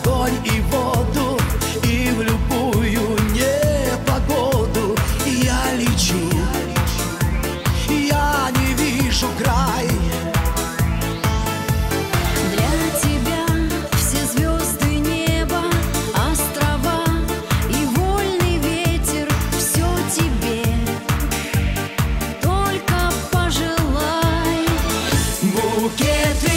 огонь и воду, и в любую непогоду я лечу, я не вижу край. Для тебя все звезды, небо, острова и вольный ветер, все тебе, только пожелай. Букет